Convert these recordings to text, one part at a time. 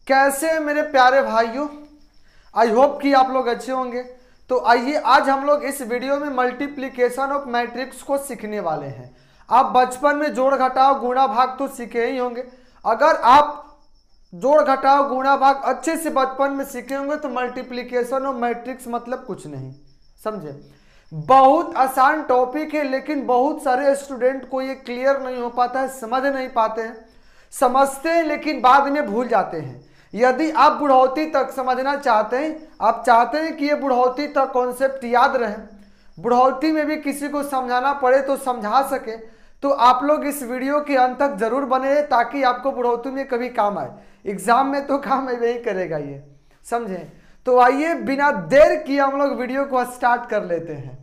कैसे मेरे प्यारे भाइयों, आई होप कि आप लोग अच्छे होंगे। तो आइए आज हम लोग इस वीडियो में मल्टीप्लिकेशन ऑफ मैट्रिक्स को सीखने वाले हैं। आप बचपन में जोड़ घटाव गुणा भाग तो सीखे ही होंगे। अगर आप जोड़ घटाव गुणा भाग अच्छे से बचपन में सीखे होंगे तो मल्टीप्लिकेशन ऑफ मैट्रिक्स मतलब कुछ नहीं, समझे। बहुत आसान टॉपिक है, लेकिन बहुत सारे स्टूडेंट को ये क्लियर नहीं हो पाता है, समझ नहीं पाते हैं। समझते हैं लेकिन बाद में भूल जाते हैं। यदि आप बुढ़ौती तक समझना चाहते हैं, आप चाहते हैं कि ये बुढ़ौती तक कॉन्सेप्ट याद रहे, बुढ़ौती में भी किसी को समझाना पड़े तो समझा सके, तो आप लोग इस वीडियो के अंत तक जरूर बने रहे ताकि आपको बुढ़ौती में कभी काम आए। एग्जाम में तो काम नहीं करेगा ये, समझे। तो आइए बिना देर किए हम लोग वीडियो को स्टार्ट कर लेते हैं।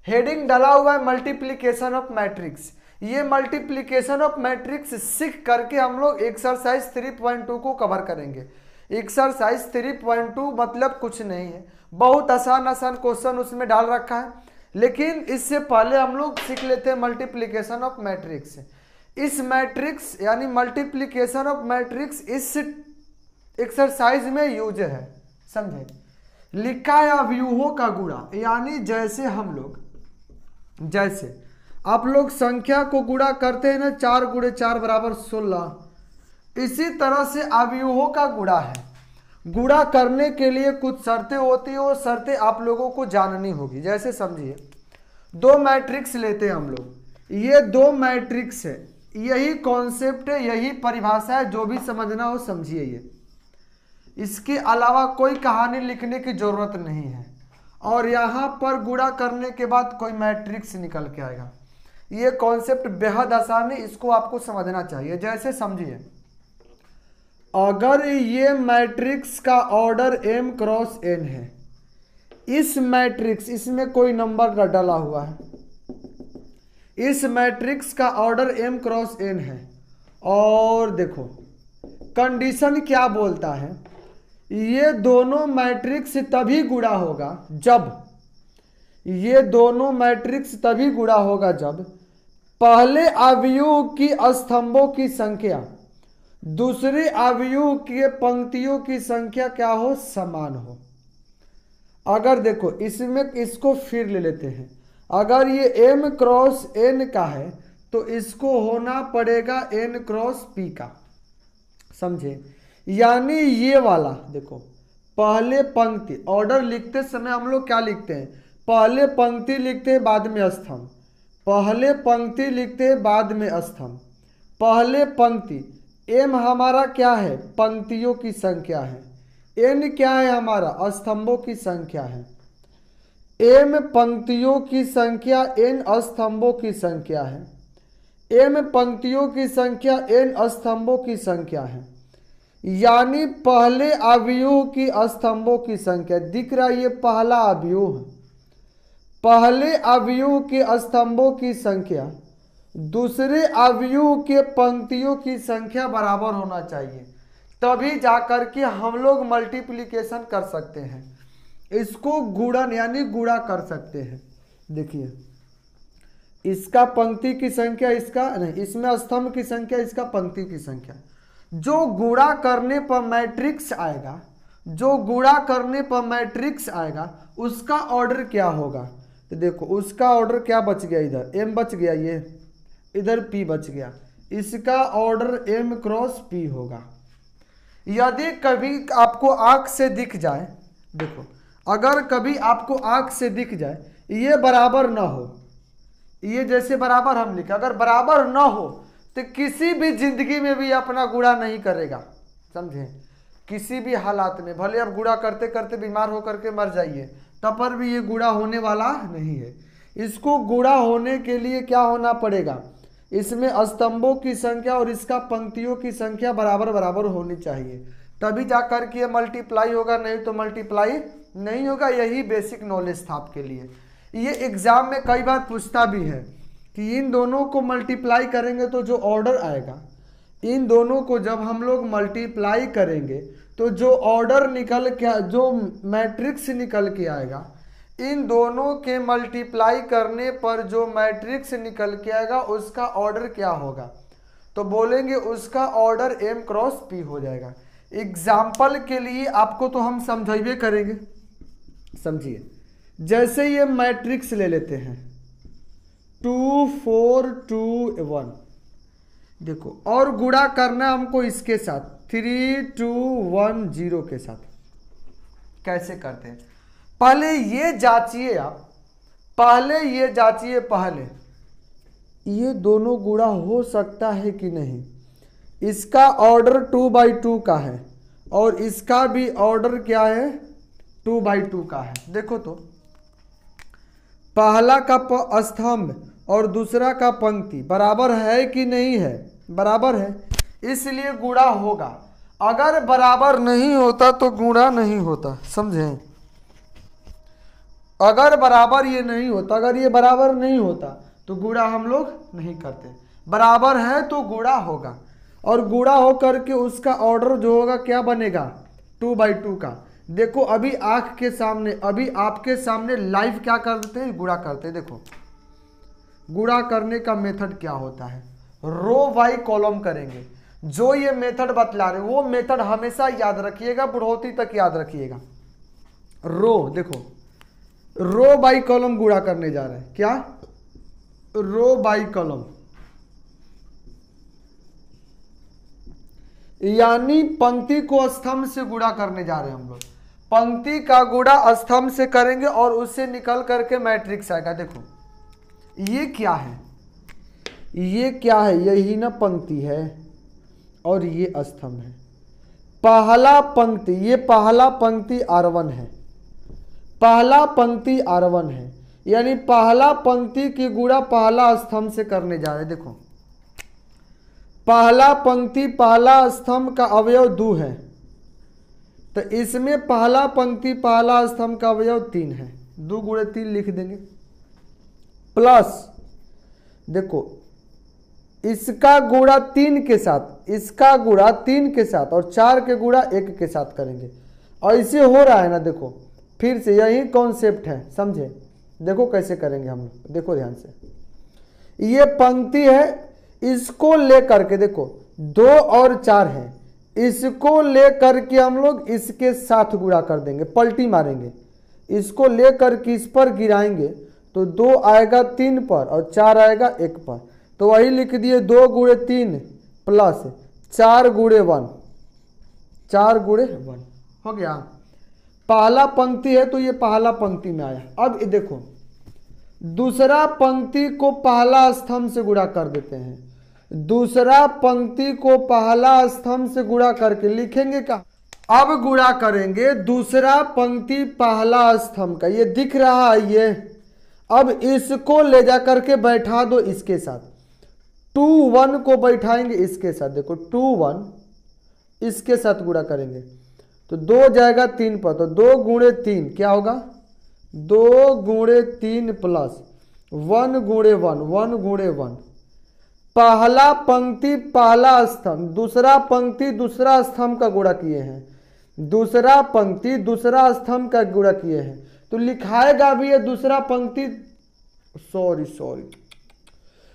हेडिंग डाला हुआ है मल्टीप्लिकेशन ऑफ मैट्रिक्स। ये मल्टीप्लिकेशन ऑफ मैट्रिक्स सीख करके हम लोग एक्सरसाइज 3.2 को कवर करेंगे। एक्सरसाइज 3.2 मतलब कुछ नहीं है, बहुत आसान आसान क्वेश्चन उसमें डाल रखा है। लेकिन इससे पहले हम लोग सीख लेते हैं मल्टीप्लिकेशन ऑफ मैट्रिक्स। इस मैट्रिक्स यानी मल्टीप्लिकेशन ऑफ मैट्रिक्स इस एक्सरसाइज में यूज है, समझे। लिखा है अवयवों का गुणा, यानी जैसे हम लोग आप लोग संख्या को गुणा करते हैं ना, 4 × 4 = 16, इसी तरह से अवयवों का गुणा है। गुणा करने के लिए कुछ शर्तें होती है, वो शर्तें आप लोगों को जाननी होगी। जैसे समझिए, 2 मैट्रिक्स लेते हैं हम लोग, ये 2 मैट्रिक्स है, यही कॉन्सेप्ट है, यही परिभाषा है, जो भी समझना हो समझिए। ये इसके अलावा कोई कहानी लिखने की जरूरत नहीं है। और यहाँ पर गुणा करने के बाद कोई मैट्रिक्स निकल के आएगा। ये कॉन्सेप्ट बेहद आसान है, इसको आपको समझना चाहिए। जैसे समझिए, अगर ये मैट्रिक्स का ऑर्डर m × n है, इस मैट्रिक्स इसमें कोई नंबर डाला हुआ है, इस मैट्रिक्स का ऑर्डर m × n है, और देखो कंडीशन क्या बोलता है, ये दोनों मैट्रिक्स तभी गुणा होगा जब, ये दोनों मैट्रिक्स तभी गुणा होगा जब पहले अवयव की स्तंभों की संख्या दूसरे अवयव के पंक्तियों की संख्या क्या हो, समान हो। अगर देखो इसमें इसको फिर ले लेते हैं, अगर ये m × n का है तो इसको होना पड़ेगा n × p का, समझे। यानी ये वाला देखो, पहले पंक्ति, ऑर्डर लिखते समय हम लोग क्या लिखते हैं, पहले पंक्ति लिखते हैं बाद में स्तंभ, पहले पंक्ति लिखते हैं बाद में स्तंभ। पहले पंक्ति m हमारा क्या है, पंक्तियों की संख्या है, n क्या है हमारा, स्तंभों की संख्या है। m पंक्तियों की संख्या, n स्तंभों की संख्या है, m पंक्तियों की संख्या, n स्तंभों की संख्या है। यानी पहले अवयव की स्तंभों की संख्या, दिख रहा है ये पहला अवयव है, पहले अवयव के स्तंभों की संख्या दूसरे अवयव के पंक्तियों की संख्या बराबर होना चाहिए, तभी जाकर के हम लोग मल्टीप्लिकेशन कर सकते हैं, इसको गुणन यानी गुणा कर सकते हैं। देखिए, इसका पंक्ति की संख्या, इसका नहीं, इसमें स्तंभ की संख्या, इसका पंक्ति की संख्या। जो गुणा करने पर मैट्रिक्स आएगा, जो गुणा करने पर मैट्रिक्स आएगा उसका ऑर्डर क्या होगा, तो देखो उसका ऑर्डर क्या बच गया, इधर m बच गया, ये इधर p बच गया, इसका ऑर्डर m × p होगा। यदि कभी आपको आंख से दिख जाए, देखो अगर कभी आपको आंख से दिख जाए ये बराबर ना हो, ये जैसे बराबर हम लिखे, अगर बराबर ना हो तो किसी भी जिंदगी में भी अपना गुणा नहीं करेगा, समझे। किसी भी हालात में, भले आप गुणा करते करते बीमार होकर के मर जाइए, तब पर भी ये गुणा होने वाला नहीं है। इसको गुणा होने के लिए क्या होना पड़ेगा, इसमें स्तंभों की संख्या और इसका पंक्तियों की संख्या बराबर बराबर होनी चाहिए, तभी जाकर के ये मल्टीप्लाई होगा, नहीं तो मल्टीप्लाई नहीं होगा। यही बेसिक नॉलेज था आपके लिए। ये एग्जाम में कई बार पूछता भी है कि इन दोनों को मल्टीप्लाई करेंगे तो जो ऑर्डर आएगा, इन दोनों को जब हम लोग मल्टीप्लाई करेंगे तो जो ऑर्डर निकल के, जो मैट्रिक्स निकल के आएगा, इन दोनों के मल्टीप्लाई करने पर जो मैट्रिक्स निकल के आएगा उसका ऑर्डर क्या होगा, तो बोलेंगे उसका ऑर्डर m × p हो जाएगा। एग्जाम्पल के लिए आपको तो हम समझाइए करेंगे, समझिए। जैसे ये मैट्रिक्स ले लेते हैं 2 4 2 1, देखो, और गुणा करना हमको इसके साथ 3 2 1 0 के साथ। कैसे करते हैं पहले ये जांचिए आप, पहले ये जांचिए, पहले ये दोनों गुणा हो सकता है कि नहीं। इसका ऑर्डर 2/2 का है और इसका भी ऑर्डर क्या है 2/2 का है। देखो तो पहला का स्तंभ और दूसरा का पंक्ति बराबर है कि नहीं है, बराबर है, इसलिए गुणा होगा। अगर बराबर नहीं होता तो गुणा नहीं होता, समझे। अगर बराबर ये नहीं होता, अगर ये बराबर नहीं होता तो गुणा हम लोग नहीं करते। बराबर है तो गुणा होगा, और गुणा होकर के उसका ऑर्डर जो होगा क्या बनेगा 2/2 का। देखो अभी आंख के सामने, अभी आपके सामने लाइव क्या कर देते हैं, गुणा करते हैं। देखो गुणा करने का मेथड क्या होता है, रो बाई कॉलम करेंगे। जो ये मेथड बतला रहे वो मेथड हमेशा याद रखिएगा, बुढ़ौती तक याद रखिएगा। रो, देखो रो बाई कॉलम गुणा करने जा रहे हैं, क्या रो बाई कॉलम, यानी पंक्ति को स्तंभ से गुणा करने जा रहे हैं हम लोग। पंक्ति का गुणा स्तंभ से करेंगे और उससे निकल करके मैट्रिक्स आएगा। देखो ये क्या है, ये क्या है, यही ना पंक्ति है और ये स्तंभ है। पहला पंक्ति, ये पहला पंक्ति R1 है, पहला पंक्ति R1 है, यानी पहला पंक्ति की गुणा पहला स्तंभ से करने जा रहे हैं। देखो पहला पंक्ति पहला स्तंभ का अवयव 2 है, तो इसमें पहला पंक्ति पहला स्तंभ का अवयव 3 है, 2 गुणे 3 लिख देंगे। प्लस देखो इसका गुणा 3 के साथ, इसका गुणा 3 के साथ और 4 के गुणा 1 के साथ करेंगे। ऐसे हो रहा है ना, देखो फिर से यही कॉन्सेप्ट है, समझे। देखो कैसे करेंगे हम लोग, देखो ध्यान से। ये पंक्ति है, इसको लेकर के देखो 2 और 4 है, इसको लेकर के हम लोग इसके साथ गुणा कर देंगे, पलटी मारेंगे, इसको लेकर के इस पर गिराएंगे तो 2 आएगा 3 पर और 4 आएगा 1 पर। तो वही लिख दिए 2 गुणे 3 प्लस 4 गुणे 1, 4 गुणे 1 हो गया। पहला पंक्ति है तो ये पहला पंक्ति में आया। अब ये देखो दूसरा पंक्ति को पहला स्तंभ से गुणा कर देते हैं, दूसरा पंक्ति को पहला स्तंभ से गुणा करके लिखेंगे क्या, अब गुणा करेंगे दूसरा पंक्ति पहला स्तंभ का, ये दिख रहा है ये। अब इसको ले जा करके बैठा दो इसके साथ, 2 1 को बैठाएंगे इसके साथ, देखो 2 1 इसके साथ गुणा करेंगे तो 2 जाएगा 3 पर, तो 2 गुणे 3 क्या होगा 2 गुणे 3 प्लस 1 गुणे 1, 1 गुणे 1। पहला पंक्ति पहला स्तंभ, दूसरा पंक्ति दूसरा स्तंभ का गुणा किए हैं, दूसरा पंक्ति दूसरा स्तंभ का गुणा किए हैं, तो लिखाएगा भी ये दूसरा पंक्ति, सॉरी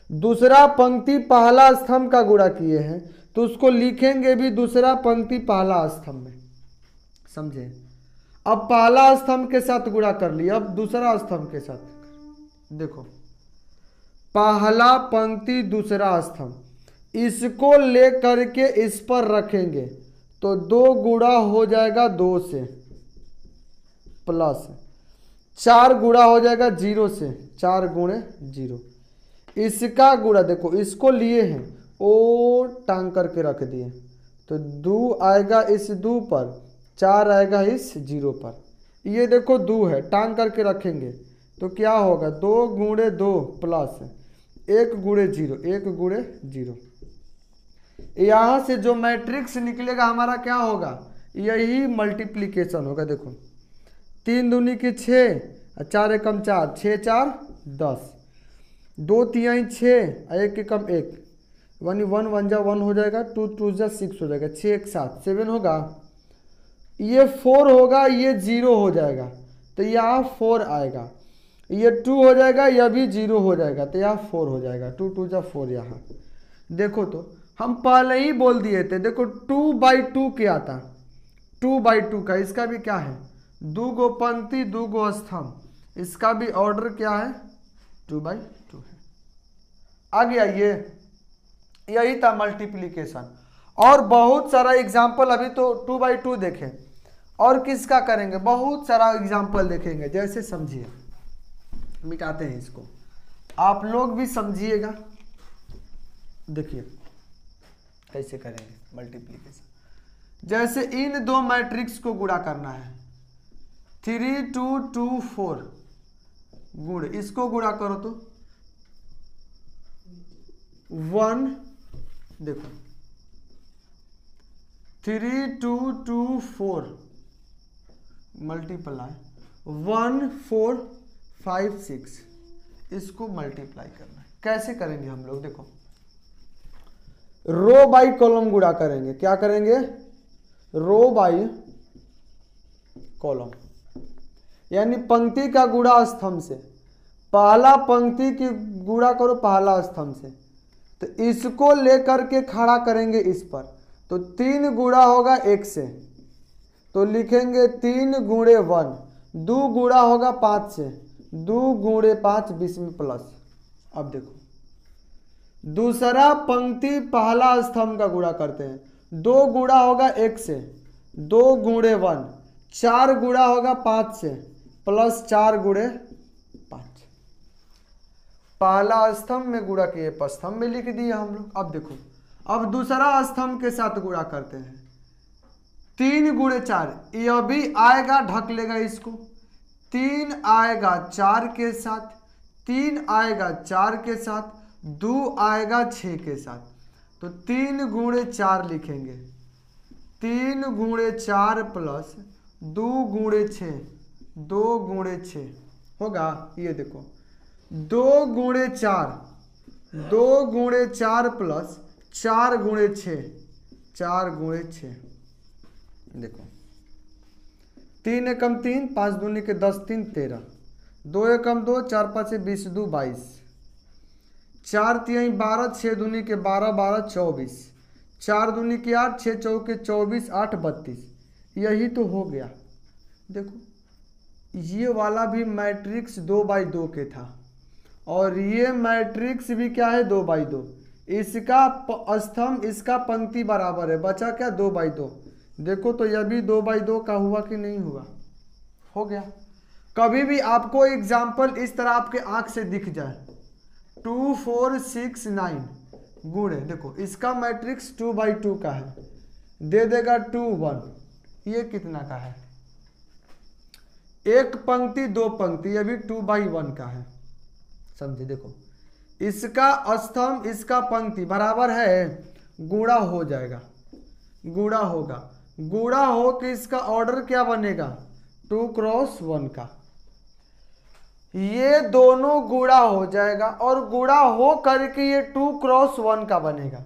दूसरा पंक्ति पहला स्तंभ का गुणा किए हैं, तो उसको लिखेंगे भी दूसरा पंक्ति पहला स्तंभ में, समझे। अब पहला स्तंभ के साथ गुणा कर लिया, अब दूसरा स्तंभ के साथ देखो पहला पंक्ति दूसरा स्तंभ, इसको ले करके इस पर रखेंगे तो 2 गुणा हो जाएगा 2 से प्लस 4 गुणा हो जाएगा 0 से, 4 गुणे 0। इसका गुणा देखो इसको लिए हैं ओ टांग करके रख दिए, तो 2 आएगा इस 2 पर, 4 आएगा इस 0 पर। ये देखो 2 है, टांग करके रखेंगे तो क्या होगा 2 गुणे 2 प्लस 1 गुणे 0, 1 गुणे 0। यहाँ से जो मैट्रिक्स निकलेगा हमारा क्या होगा, यही मल्टीप्लीकेशन होगा। देखो 3 दूनी की 6, 4 एकम 4, 6 4 10, 2 3 6, 1 एकम 1, 1 1 1 जा 1 हो जाएगा, 2 2 जा 6 हो जाएगा, 6 1 7 7 होगा, ये 4 होगा, ये 0 हो जाएगा तो यहाँ 4 आएगा, ये 2 हो जाएगा, यह भी 0 हो जाएगा तो यहाँ 4 हो जाएगा, 2 2 जा 4। यहाँ देखो तो हम पहले ही बोल दिए थे, देखो 2/2 क्या था, 2/2 का, इसका भी क्या है 2 गो पंक्ति 2 गो स्तंभ, इसका भी ऑर्डर क्या है 2/2 है। आ गया ये, यही था मल्टीप्लीकेशन। और बहुत सारा एग्जाम्पल, अभी तो 2/2 देखें, और किसका करेंगे, बहुत सारा एग्जाम्पल देखेंगे। जैसे समझिए, मिटाते हैं इसको, आप लोग भी समझिएगा। देखिए कैसे करेंगे मल्टीप्लीकेशन। जैसे इन दो मैट्रिक्स को गुणा करना है, 3 2 2 4 गुण, इसको गुणा करो तो 1, देखो 3 2 2 4 मल्टीप्लाई 1 4 5 6, इसको मल्टीप्लाई करना है। कैसे करेंगे हम लोग, देखो रो बाई कॉलम गुणा करेंगे। क्या करेंगे, रो बाई कॉलम, यानी पंक्ति का गुणा स्तंभ से। पहला पंक्ति की गुणा करो पहला स्तंभ से, तो इसको लेकर के खड़ा करेंगे इस पर, तो 3 गुणा होगा 1 से, तो लिखेंगे 3 गुणे 1, 2 गुणा होगा 5 से, 2 गुणे 5 20 में प्लस। अब देखो दूसरा पंक्ति पहला स्तंभ का गुणा करते हैं, 2 गुणा होगा 1 से, 2 गुणे 1, 4 गुणा होगा 5 से, प्लस 4 गुणे 5। पहला स्तंभ में गुणा किए, स्तंभ में लिख दिया हम लोग। अब देखो, अब दूसरा स्तंभ के साथ गुणा करते हैं, 3 गुणे 4, यह भी आएगा, ढक लेगा इसको, 3 आएगा 4 के साथ, 3 आएगा 4 के साथ, 2 आएगा 6 के साथ, तो 3 गुणे 4 लिखेंगे, 3 गुणे 4 प्लस 2 गुणे 6, 2 गुणे 6 होगा। ये देखो 2 गुणे 4, 2 गुणे 4 प्लस 4 गुणे 6, 4 गुणे 6, देखो 3 एकम 3, 5 दूनी के 10 3 13, 2 एकम 2, 4 5 20 2 22, 4 तिहाई 12, 6 दूनी के 12 12 24, 4 दूनी के 8, 6 चौके 24, 8 32, यही तो हो गया। देखो ये वाला भी मैट्रिक्स 2/2 के था, और ये मैट्रिक्स भी क्या है 2/2, इसका स्तंभ इसका पंक्ति बराबर है, बचा क्या 2/2। देखो तो यह भी 2/2 का हुआ कि नहीं हुआ, हो गया। कभी भी आपको एग्जाम्पल इस तरह आपके आंख से दिख जाए, 2 4 6 9 गुणे, देखो इसका मैट्रिक्स 2/2 का है, दे देगा 2 1, ये कितना का है, एक पंक्ति 2 पंक्ति, ये भी 2/1 का है, समझे। देखो इसका स्तंभ इसका पंक्ति बराबर है, गुणा हो जाएगा, गुणा होगा, गुणा हो कि इसका ऑर्डर क्या बनेगा 2 क्रॉस 1 का, ये दोनों गुणा हो जाएगा, और गुणा हो करके ये 2 क्रॉस 1 का बनेगा,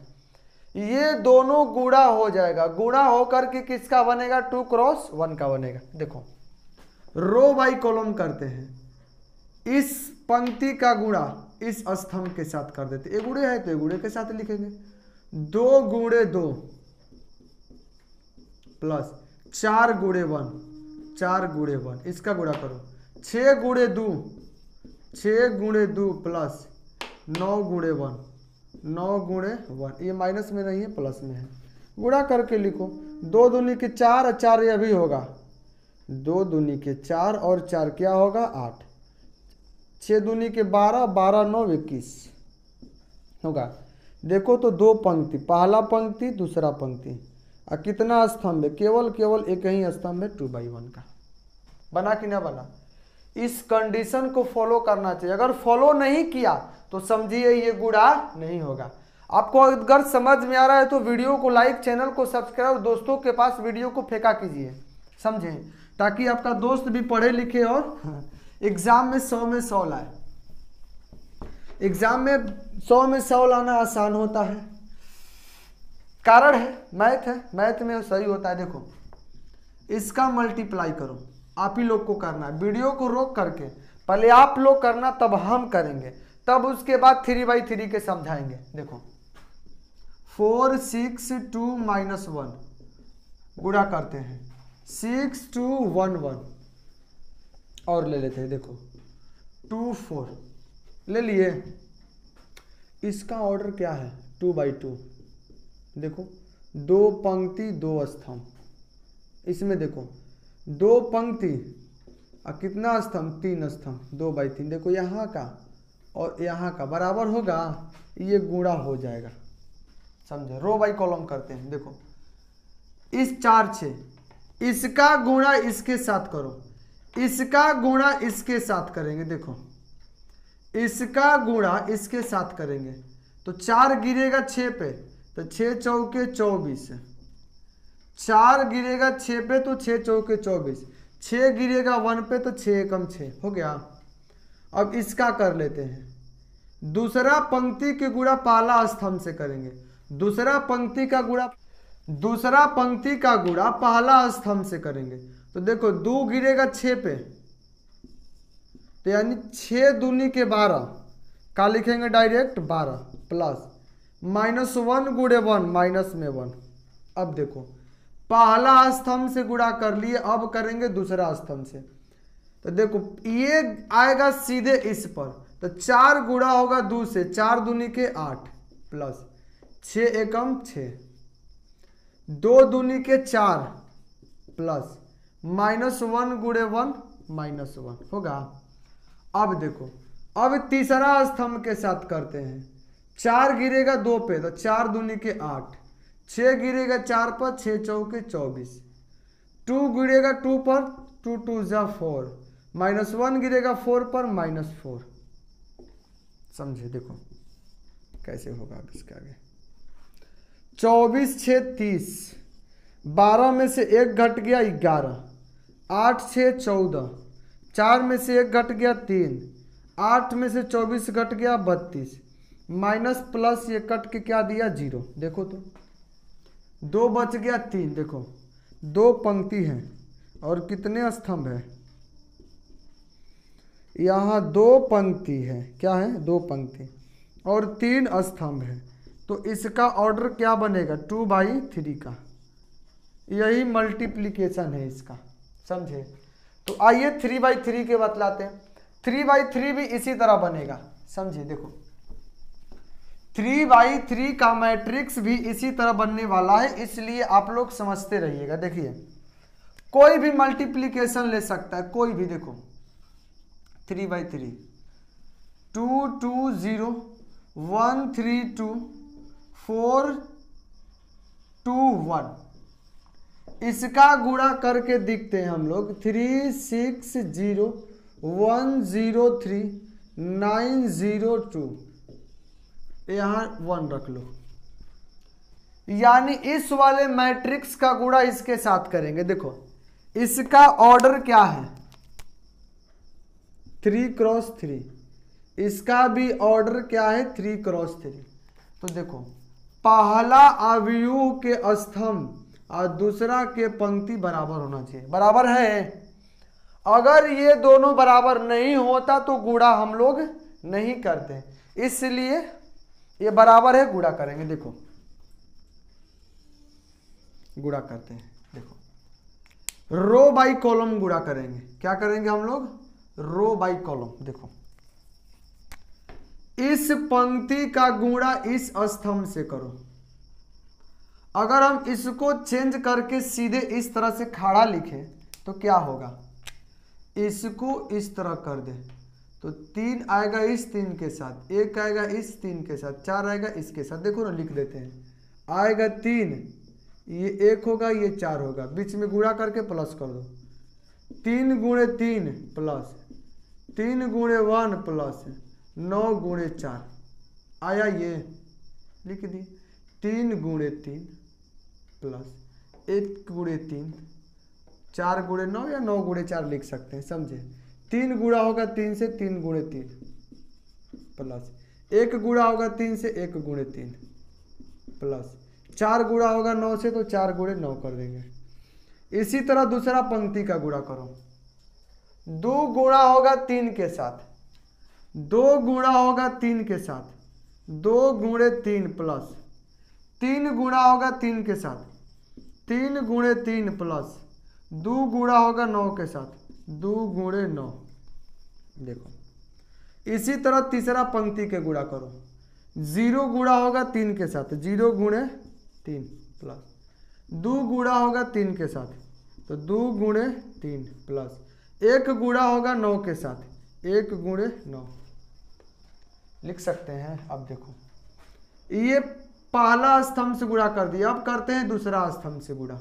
ये दोनों गुणा हो जाएगा, गुणा हो करके किसका बनेगा 2 क्रॉस 1 का बनेगा। देखो रो बाई कॉलम करते हैं, इस पंक्ति का गुणा इस स्तंभ के साथ कर देते, ये गुणे है तो ये गुणे के साथ लिखेंगे, 2 गुणे 2 प्लस 4 गुणे 1, 4 गुणे 1, इसका गुणा करो, 6 गुणे 2, 6 गुणे 2 प्लस 9 गुणे 1, 9 गुणे 1, ये माइनस में नहीं है प्लस में है, गुणा करके लिखो, 2 दूनी के 4, 4 यह भी होगा, 2 दूनी के 4 और 4 क्या होगा 8, 6 दूनी के 12, 12 9 21 होगा। देखो तो 2 पंक्ति, पहला पंक्ति दूसरा पंक्ति, और कितना स्तंभ है, केवल एक ही स्तंभ है 2/1 का, बना कि ना बना। इस कंडीशन को फॉलो करना चाहिए, अगर फॉलो नहीं किया तो समझिए ये गुणा नहीं होगा। आपको अगर समझ में आ रहा है तो वीडियो को लाइक, चैनल को सब्सक्राइब और दोस्तों के पास वीडियो को फेंका कीजिए, समझे, ताकि आपका दोस्त भी पढ़े लिखे और एग्जाम में 100 में 100 लाए। एग्जाम में 100 में 100 लाना आसान होता है, कारण है मैथ है, मैथ में सही होता है। देखो इसका मल्टीप्लाई करो, आप ही लोग को करना है, वीडियो को रोक करके पहले आप लोग करना, तब हम करेंगे, तब उसके बाद 3/3 के समझाएंगे। देखो 4 6 2 -1 गुणा करते हैं 6 2 1 1 और ले लेते हैं। देखो 2 4 ले लिए। इसका ऑर्डर क्या है 2/2। देखो 2 पंक्ति 2 स्तंभ, इसमें देखो 2 पंक्ति और कितना स्तंभ 3 स्तंभ 2/3। देखो यहाँ का और यहाँ का बराबर होगा, ये गुणा हो जाएगा, समझे। रो बाई कॉलम करते हैं। देखो इस 4 6 इसका गुणा इसके साथ करो, इसका गुणा इसके साथ करेंगे। देखो इसका गुणा इसके साथ करेंगे तो 4 गिरेगा 6 पे तो 6 चौके 24, 4 गिरेगा 6 पे तो 6 चौके 24, 6 गिरेगा 1 पे तो 6 एकम 6 हो गया। अब इसका कर लेते हैं। दूसरा पंक्ति के गुणा पहला स्तंभ से करेंगे, दूसरा पंक्ति का गुणा पहला स्तंभ से करेंगे। तो देखो 2 गिरेगा 6 पे तो यानी 6 दूनी के 12 का लिखेंगे डायरेक्ट 12 प्लस -1 गुणे 1 माइनस में 1। अब देखो पहला स्तंभ से गुणा कर लिए, अब करेंगे दूसरा स्तंभ से। तो देखो ये आएगा सीधे इस पर, तो 4 गुणा होगा 2 से, 4 दूनी के 8 प्लस 6 एकम 6, 2 दूनी के 4 प्लस -1 गुणे 1 -1 होगा। अब देखो अब तीसरा स्तंभ के साथ करते हैं। 4 गिरेगा 2 पे तो 4 दूनी के 8, 6 गिरेगा 4 पर 6 चौके 24, 2 गिरेगा 2 पर 2 2 जा 4, -1 गिरेगा 4 पर -4। समझे। देखो कैसे होगा अब इसके आगे। 24 6 30, 12 में से 1 घट गया 11, 8 6 14, 4 में से 1 घट गया 3, 8 में से 24 घट गया 32, माइनस प्लस ये कट के क्या दिया 0। देखो तो 2 बच गया 3। देखो 2 पंक्ति हैं और कितने स्तंभ है, यहाँ 2 पंक्ति है, क्या है 2 पंक्ति और 3 स्तंभ है। तो इसका ऑर्डर क्या बनेगा 2/3 का, यही मल्टीप्लिकेशन है इसका, समझे। तो आइए 3/3 के बतलाते हैं। 3/3 भी इसी तरह बनेगा, समझिए। देखो 3/3 का मैट्रिक्स भी इसी तरह बनने वाला है, इसलिए आप लोग समझते रहिएगा। देखिए कोई भी मल्टीप्लिकेशन ले सकता है, कोई भी। देखो 3/3 2 2 0 1 3 2 4 2 1, इसका गुणा करके दिखते हैं हम लोग 3 6 0 1 0 3 9 0 2, यहाँ 1 रख लो। यानी इस वाले मैट्रिक्स का गुणा इसके साथ करेंगे। देखो इसका ऑर्डर क्या है 3 क्रॉस 3, इसका भी ऑर्डर क्या है 3 क्रॉस 3। तो देखो पहला अवयव के स्तंभ और दूसरा के पंक्ति बराबर होना चाहिए, बराबर है। अगर ये दोनों बराबर नहीं होता तो गुणा हम लोग नहीं करते, इसलिए ये बराबर है, गुणा करेंगे। देखो गुणा करते हैं। देखो रो बाई कॉलम गुणा करेंगे। क्या करेंगे हम लोग, रो बाई कॉलम। देखो इस पंक्ति का गुणा इस स्तंभ से करो। अगर हम इसको चेंज करके सीधे इस तरह से खड़ा लिखें तो क्या होगा, इसको इस तरह कर दे तो 3 आएगा इस 3 के साथ, 1 आएगा इस 3 के साथ, 4 आएगा इसके साथ। देखो ना लिख देते हैं, आएगा 3, ये 1 होगा, ये 4 होगा, बीच में गुणा करके प्लस कर दो। 3 गुणे 3 प्लस 3 गुणे 1 प्लस 9 गुणे 4 आया, ये लिख दी। 3 गुणे 3 प्लस 1 गुणे 3, 4 गुणे 9 या 9 गुणे 4 लिख सकते हैं, समझे। 3 गुणा होगा 3 से 3 गुणे 3 प्लस 1 गुणा होगा 3 से 1 गुणे 3 प्लस 4 गुणा होगा 9 से तो 4 गुणे 9 कर देंगे। इसी तरह दूसरा पंक्ति का गुणा करो। 2 गुणा होगा 3 के साथ, 2 गुणा होगा 3 के साथ, 2 गुणे 3 प्लस 3 गुणा होगा 3 के साथ, 3 गुणे 3 प्लस 2 गुणा होगा 9 के साथ, 2 गुणे 9। देखो इसी तरह तीसरा पंक्ति के गुणा करो, 0 गुणा होगा 3 के साथ, 0 गुणे 3 प्लस 2 गुणा होगा 3 के साथ, तो 2 गुणे 3 प्लस 1 गुणा होगा 9 के साथ, 1 गुणे 9 लिख सकते हैं। अब देखो ये पहला स्तंभ से गुणा कर दिया, अब करते हैं दूसरा स्तंभ से गुणा।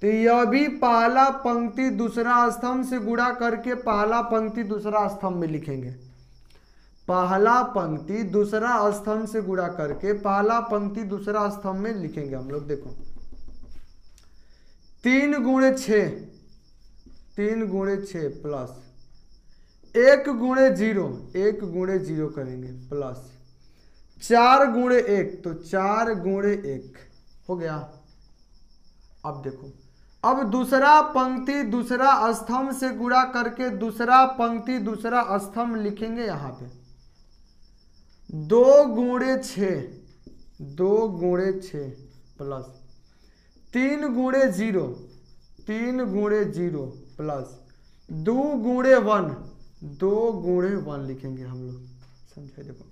तो यह भी पहला पंक्ति दूसरा स्तंभ से गुणा करके पहला पंक्ति दूसरा स्तंभ में लिखेंगे। पहला पंक्ति दूसरा स्तंभ से गुणा करके पहला पंक्ति दूसरा स्तंभ में लिखेंगे हम लोग। देखो 3 गुणे 6, 3 गुणे 6 प्लस 1 गुणे 0, 1 गुणे 0 करेंगे प्लस 4 गुणे 1, तो 4 गुणे 1 हो गया। अब देखो अब दूसरा पंक्ति दूसरा स्तंभ से गुणा करके दूसरा पंक्ति दूसरा स्तंभ लिखेंगे। यहाँ पे 2 गुणे 6, 2 गुणे 6 प्लस 3 गुणे 0, 3 गुणे 0 प्लस 2 गुणे 1, 2 गुणे 1 लिखेंगे हम लोग। समझे? देखो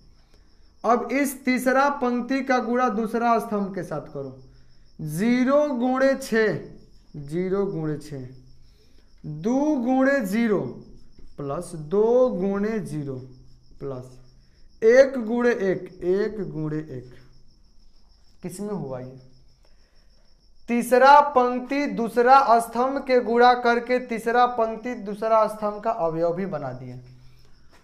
अब इस तीसरा पंक्ति का गुणा दूसरा स्तंभ के साथ करो, 0 गुणे 6, 0 गुणे 6, 2 गुणे 0 प्लस 2 गुणे 0 प्लस 1 गुणे 1, 1 गुणे 1। किसमें हुआ ये? तीसरा पंक्ति दूसरा स्तंभ के गुणा करके तीसरा पंक्ति दूसरा स्तंभ का अवयव भी बना दिए।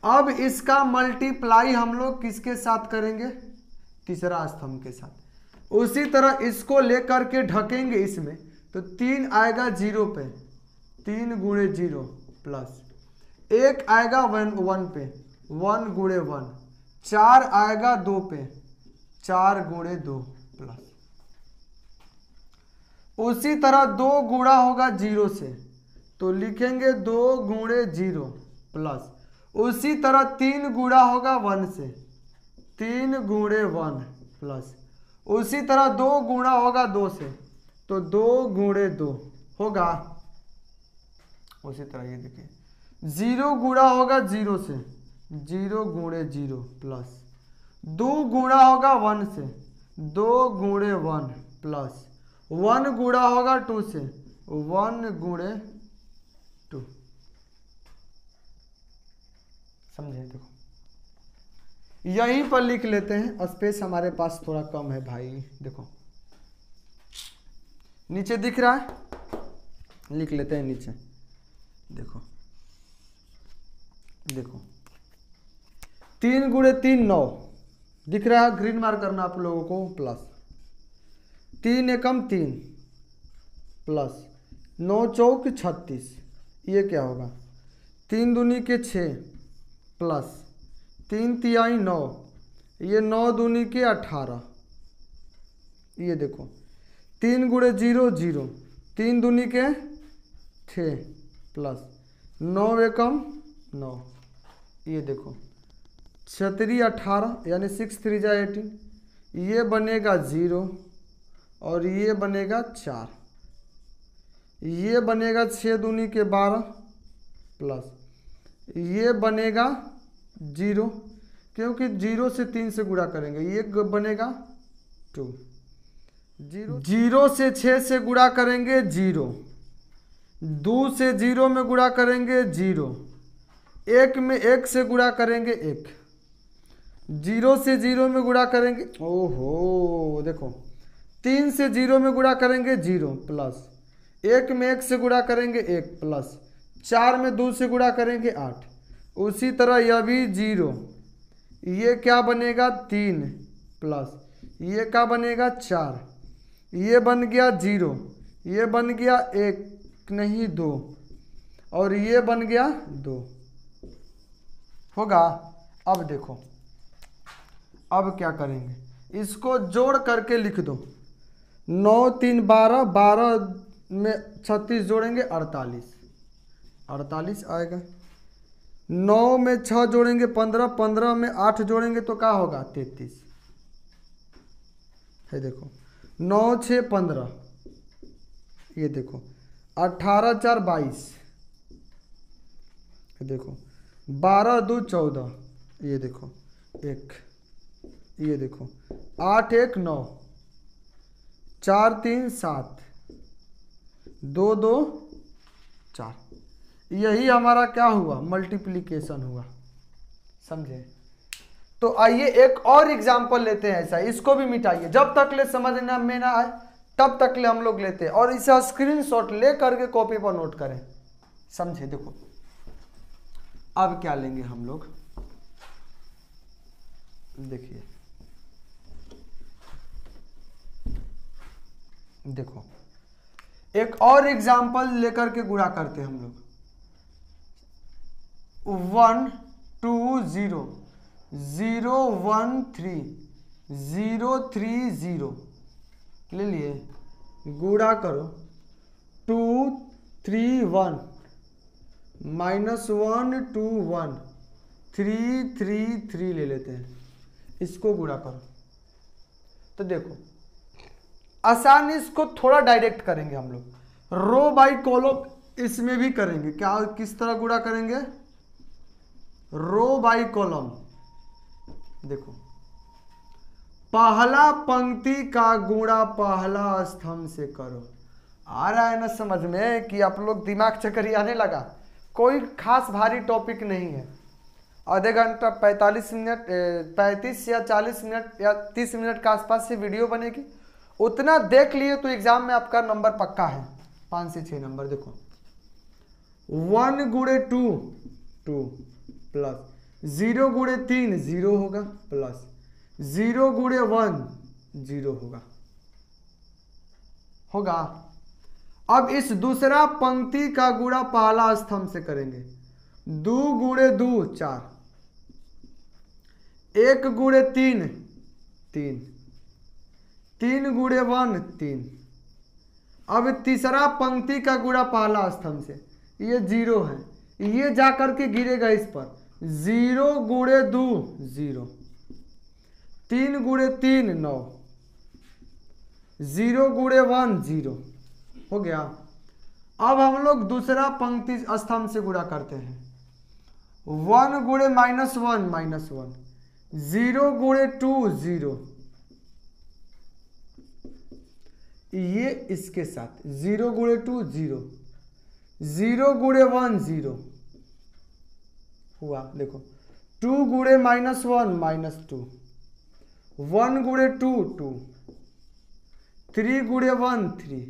अब इसका मल्टीप्लाई हम लोग किसके साथ करेंगे? तीसरा स्तंभ के साथ। उसी तरह इसको लेकर के ढकेंगे इसमें, तो 3 आएगा 0 पे, 3 गुणे 0 प्लस 1 आएगा 1 पे, 1 गुणे 1, 4 आएगा 2 पे, 4 गुणे 2 प्लस उसी तरह 2 गुणा होगा 0 से, तो लिखेंगे 2 गुणे 0 प्लस उसी तरह 3 गुणा होगा 1 से, 3 गुणे 1 प्लस उसी तरह 2 गुणा होगा 2 से, तो 2 गुणे 2 होगा। उसी तरह ये देखिए 0 गुणा होगा 0 से, 0 गुणे 0 प्लस 2 गुणा होगा 1 से, 2 गुणे 1 प्लस 1 गुणा होगा 2 से, 1 गुणे 2। समझे? देखो यहीं पर लिख लेते हैं, स्पेस हमारे पास थोड़ा कम है भाई। देखो नीचे दिख रहा है, लिख लेते हैं नीचे। देखो देखो 3 गुणे 3 9 दिख रहा है, ग्रीन मार्क करना आप लोगों को, प्लस 3 एकम 3 प्लस 9 चौक 36, ये क्या होगा? 3 दूनी के 6 प्लस 3 तिहाई 9, ये 9 दूनी के 18। ये देखो 3 गुणे 0 0, 3 दूनी के 6 प्लस 9 एकम 9। ये देखो 6 18 यानी 6 3 जा 18, ये बनेगा 0 और ये बनेगा 4, ये बनेगा 6 दूनी के 12 प्लस ये बनेगा 0, क्योंकि 0 से 3 से गुणा करेंगे, ये बनेगा 2। 0 से 6 से गुणा करेंगे 0, 2 से 0 में गुणा करेंगे 0, 1 में 1 से गुणा करेंगे 1, 0 से 0 में गुणा करेंगे, ओहो देखो 3 से 0 में गुणा करेंगे 0 प्लस 1 में 1 से गुणा करेंगे 1 प्लस 4 में 2 से गुणा करेंगे 8। उसी तरह यह भी 0, ये क्या बनेगा 3 प्लस ये क्या बनेगा 4, ये बन गया 0, ये बन गया 1 नहीं 2 और ये बन गया 2 होगा। अब देखो अब क्या करेंगे, इसको जोड़ करके लिख दो, 9 3 12, 12 में 36 जोड़ेंगे 48, 48 आएगा। 9 में 6 जोड़ेंगे 15, 15 में 8 जोड़ेंगे तो क्या होगा 33, है देखो 9 6 15, ये देखो 18 4 22, ये देखो 12 2 14, ये देखो 1, ये देखो 8 1 9, 4 3 7, 2 2 4। यही हमारा क्या हुआ, मल्टीप्लिकेशन हुआ, समझे। तो आइए एक और एग्जाम्पल लेते हैं ऐसा, इसको भी मिटाइए, जब तक ले समझना में ना आए तब तक ले हम लोग लेते हैं, और इसे स्क्रीनशॉट ले करके कॉपी पर नोट करें, समझे। देखो अब क्या लेंगे हम लोग, देखिए देखो एक और एग्जाम्पल लेकर के गुणा करते हैं हम लोग। 1 2 0 0 1 3 0 3 0 ले लिए, गुणा करो 2 3 1 -1 2 1 3 3 3 ले लेते हैं, इसको गुणा करो। तो देखो आसानी, इसको थोड़ा डायरेक्ट करेंगे हम लोग, रो बाई कॉलम इसमें भी करेंगे। क्या, किस तरह गुणा करेंगे, रो बाई कॉलम। देखो पहला पंक्ति का गुणा पहला स्तंभ से करो। आ रहा है ना समझ में कि आप लोग दिमाग चक्कर आने लगा। कोई खास भारी टॉपिक नहीं है, आधे घंटा 45 मिनट 35 या 40 मिनट या 30 मिनट के आसपास से वीडियो बनेगी, उतना देख लिए तो एग्जाम में आपका नंबर पक्का है, 5 से 6 नंबर। देखो 1 गुणे 2 2 प्लस 0 गुणे 3 0 होगा, प्लस 0 गुणे 1 0 होगा। अब इस दूसरा पंक्ति का गुणा पहला स्तंभ से करेंगे। 2 गुणे 2 4, 1 गुणे 3 3, 3 गुणे 1 3। अब तीसरा पंक्ति का गुणा पहला स्तंभ से, ये 0 है, ये जाकर के गिरेगा इस पर। 0 गुणे 2 0, 3 गुणे 3 9, 0 गुणे 1 0 हो गया। अब हम लोग दूसरा पंक्ति स्तंभ से गुणा करते हैं। 1 गुणे -1 -1, 0 गुणे 2 0, ये इसके साथ 0 गुणे 2 0, 0 गुणे 1 0 हुआ। देखो 2 गुणे -1 -2, 1 गुणे 2 2, 3 गुणे 1 3,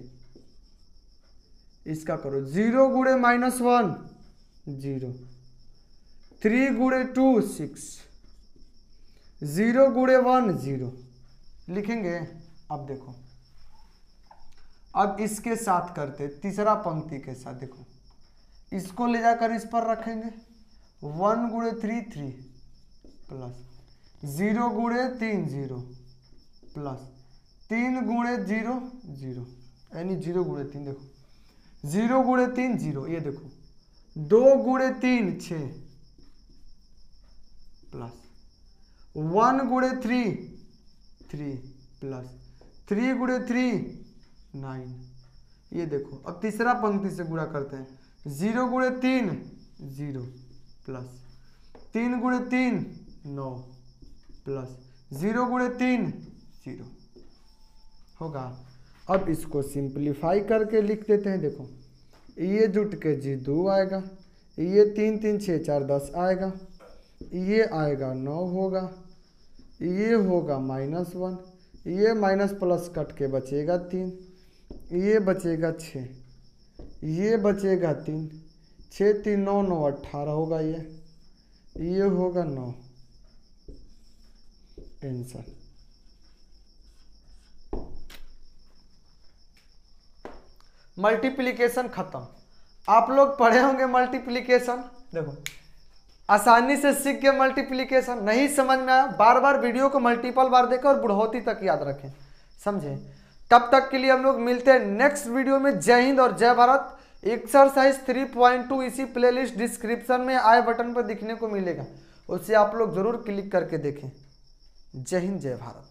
इसका करो। 0 गुणे -1 0, 3 गुणे 2 6, 0 गुणे 1 0 लिखेंगे। अब देखो अब इसके साथ करते, तीसरा पंक्ति के साथ। देखो इसको ले जाकर इस पर रखेंगे। 1 गुणे 3 3, प्लस 0 गुणे 3 0, प्लस 3 गुणे 0 0, यानी 0 गुणे 3। देखो 0 गुणे 3 0, ये देखो 2 गुणे 3 6, प्लस 1 गुणे 3 3, प्लस 3 गुणे 3 9। ये देखो अब तीसरा पंक्ति से गुणा करते हैं। 0 गुणे 3 0, प्लस 3 गुणे 3 9, प्लस 0 गुणे 3 0 होगा। अब इसको सिंप्लीफाई करके लिख देते हैं। देखो ये जुट के जी 2 आएगा, ये 3 3 6 4 10 आएगा, ये आएगा 9 होगा, ये होगा -1, ये माइनस प्लस कट के बचेगा 3, ये बचेगा 6, ये बचेगा 3, 6 3 9 9 18 होगा। ये होगा 9 आंसर। मल्टीप्लिकेशन खत्म। आप लोग पढ़े होंगे मल्टीप्लिकेशन, देखो आसानी से सीख गए मल्टीप्लिकेशन। नहीं समझ में आया बार बार वीडियो को मल्टीपल बार देखें और बुढ़ौती तक याद रखें, समझे। तब तक के लिए हम लोग मिलते हैं नेक्स्ट वीडियो में। जय हिंद और जय भारत। एक्सरसाइज 3.2 इसी प्लेलिस्ट डिस्क्रिप्शन में आई बटन पर दिखने को मिलेगा, उससे आप लोग जरूर क्लिक करके देखें। जय हिंद जय भारत।